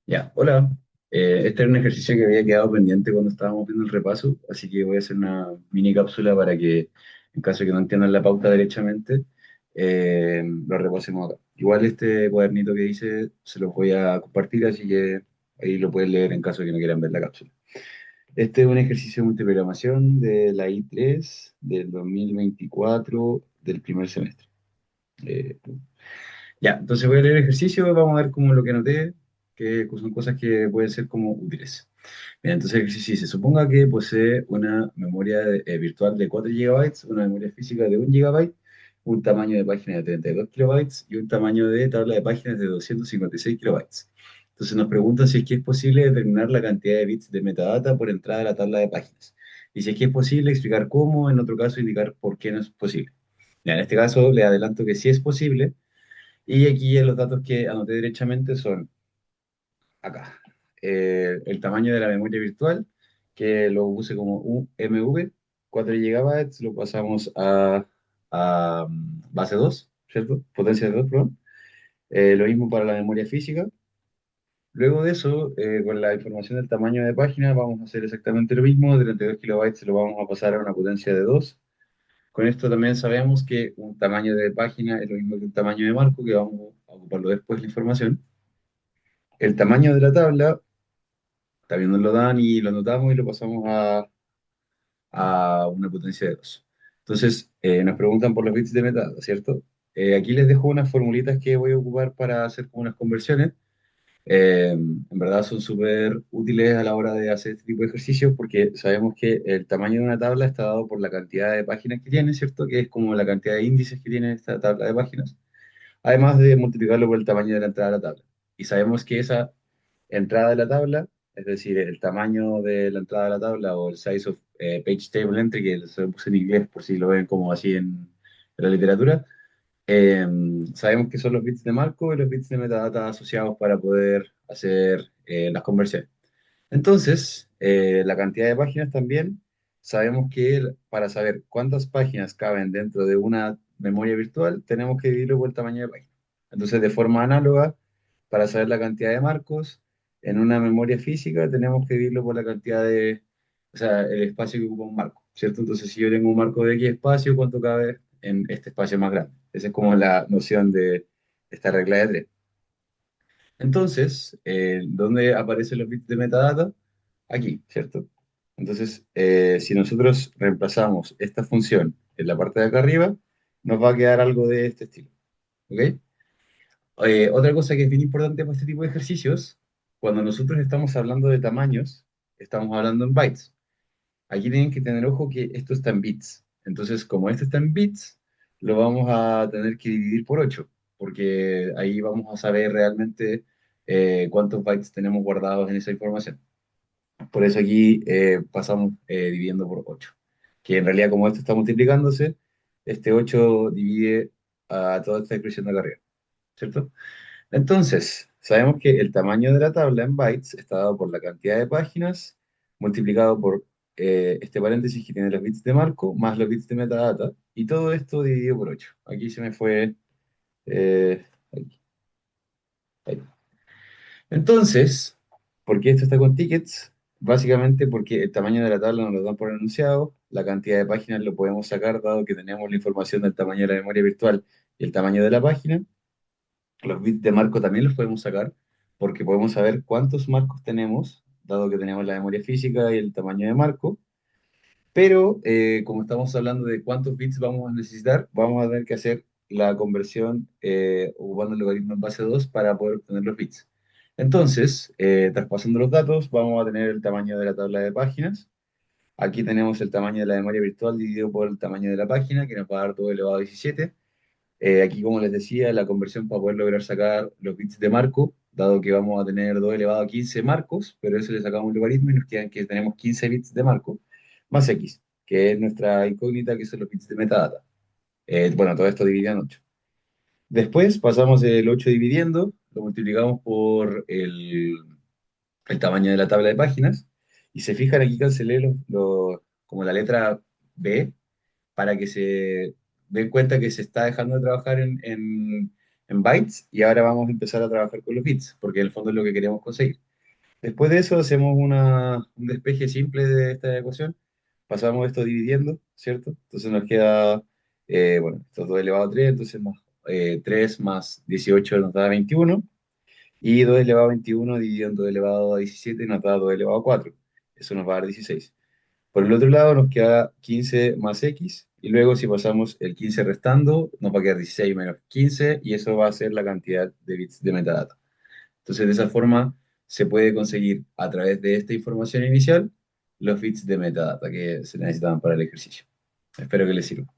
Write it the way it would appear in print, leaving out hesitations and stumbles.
Ya, hola. Este era un ejercicio que había quedado pendiente cuando estábamos viendo el repaso, así que voy a hacer una mini cápsula para que, en caso de que no entiendan la pauta derechamente, lo repasemos acá. Igual este cuadernito que hice se lo voy a compartir, así que ahí lo pueden leer en caso de que no quieran ver la cápsula. Este es un ejercicio de multiprogramación de la I3 del 2024 del primer semestre. Eh, ya, entonces voy a leer el ejercicio, vamos a ver como lo que anoté, que son cosas que pueden ser como útiles. Bien, entonces el ejercicio dice, suponga que posee una memoria virtual de 4 gigabytes, una memoria física de 1 gigabyte, un tamaño de página de 32 kilobytes y un tamaño de tabla de páginas de 256 kilobytes. Entonces nos preguntan si es que es posible determinar la cantidad de bits de metadata por entrada a la tabla de páginas. Y si es que es posible, explicar cómo, en otro caso indicar por qué no es posible. Ya, en este caso le adelanto que sí es posible, y aquí los datos que anoté derechamente son acá. El tamaño de la memoria virtual, que lo puse como UMV, 4 gigabytes, lo pasamos a base 2, ¿cierto? Potencia de 2, perdón. Lo mismo para la memoria física. Luego de eso, con la información del tamaño de página, vamos a hacer exactamente lo mismo. De 32 kilobytes lo vamos a pasar a una potencia de 2. Con esto también sabemos que un tamaño de página es lo mismo que un tamaño de marco, que vamos a ocuparlo después la información. El tamaño de la tabla, también nos lo dan y lo anotamos y lo pasamos a una potencia de 2. Entonces, nos preguntan por los bits de metadata, ¿cierto? Aquí les dejo unas formulitas que voy a ocupar para hacer como unas conversiones. En verdad son súper útiles a la hora de hacer este tipo de ejercicios porque sabemos que el tamaño de una tabla está dado por la cantidad de páginas que tiene, ¿cierto? Que es como la cantidad de índices que tiene esta tabla de páginas, además de multiplicarlo por el tamaño de la entrada a la tabla. Y sabemos que esa entrada de la tabla, es decir, el tamaño de la entrada de la tabla o el size of page table entry, que se lo puse en inglés por si lo ven como así en la literatura, eh, sabemos que son los bits de marco y los bits de metadata asociados para poder hacer las conversiones. Entonces, la cantidad de páginas también, sabemos que para saber cuántas páginas caben dentro de una memoria virtual, tenemos que dividirlo por el tamaño de página. Entonces, de forma análoga, para saber la cantidad de marcos, en una memoria física tenemos que dividirlo por la cantidad de, o sea, el espacio que ocupa un marco, ¿cierto? Entonces, si yo tengo un marco de X espacio, ¿cuánto cabe en este espacio más grande? Esa es como la noción de esta regla de tres. Entonces, ¿dónde aparecen los bits de metadata? Aquí, ¿cierto? Entonces, si nosotros reemplazamos esta función en la parte de acá arriba, nos va a quedar algo de este estilo. ¿Ok? Otra cosa que es bien importante para este tipo de ejercicios, cuando nosotros estamos hablando de tamaños, estamos hablando en bytes. Aquí tienen que tener ojo que esto está en bits. Entonces, como esto está en bits, lo vamos a tener que dividir por 8, porque ahí vamos a saber realmente cuántos bytes tenemos guardados en esa información. Por eso aquí pasamos dividiendo por 8, que en realidad como esto está multiplicándose, este 8 divide a toda esta expresión de acá arriba, ¿cierto? Entonces, sabemos que el tamaño de la tabla en bytes está dado por la cantidad de páginas multiplicado por este paréntesis que tiene los bits de marco más los bits de metadata, y todo esto dividido por 8. Aquí se me fue. Aquí, ahí. Entonces, ¿por qué esto está con tickets? Básicamente porque el tamaño de la tabla nos lo dan por enunciado, la cantidad de páginas lo podemos sacar dado que tenemos la información del tamaño de la memoria virtual y el tamaño de la página. Los bits de marco también los podemos sacar porque podemos saber cuántos marcos tenemos, dado que tenemos la memoria física y el tamaño de marco. Pero como estamos hablando de cuántos bits vamos a necesitar, vamos a tener que hacer la conversión ocupando el logaritmo en base 2 para poder obtener los bits. Entonces, traspasando los datos, vamos a tener el tamaño de la tabla de páginas. Aquí tenemos el tamaño de la memoria virtual dividido por el tamaño de la página, que nos va a dar todo elevado a 17. Aquí, como les decía, la conversión para poder lograr sacar los bits de marco, dado que vamos a tener 2 elevado a 15 marcos, pero eso le sacamos un logaritmo y nos quedan que tenemos 15 bits de marco, más X, que es nuestra incógnita, que son los bits de metadata. Bueno, todo esto dividido en 8. Después pasamos el 8 dividiendo, lo multiplicamos por el tamaño de la tabla de páginas, y se fijan aquí cancelé como la letra B, para que se den cuenta que se está dejando de trabajar en bytes y ahora vamos a empezar a trabajar con los bits, porque en el fondo es lo que queremos conseguir. Después de eso hacemos un despeje simple de esta ecuación, pasamos esto dividiendo, ¿cierto? Entonces nos queda, bueno, esto es 2 elevado a 3, entonces más 3 más 18 nos da 21, y 2 elevado a 21 dividido en 2 elevado a 17 nos da 2 elevado a 4. Eso nos va a dar 16. Por el otro lado nos queda 15 más x, y luego si pasamos el 15 restando, nos va a quedar 16 menos 15, y eso va a ser la cantidad de bits de metadata. Entonces, de esa forma se puede conseguir a través de esta información inicial los bits de metadata que se necesitaban para el ejercicio. Espero que les sirva.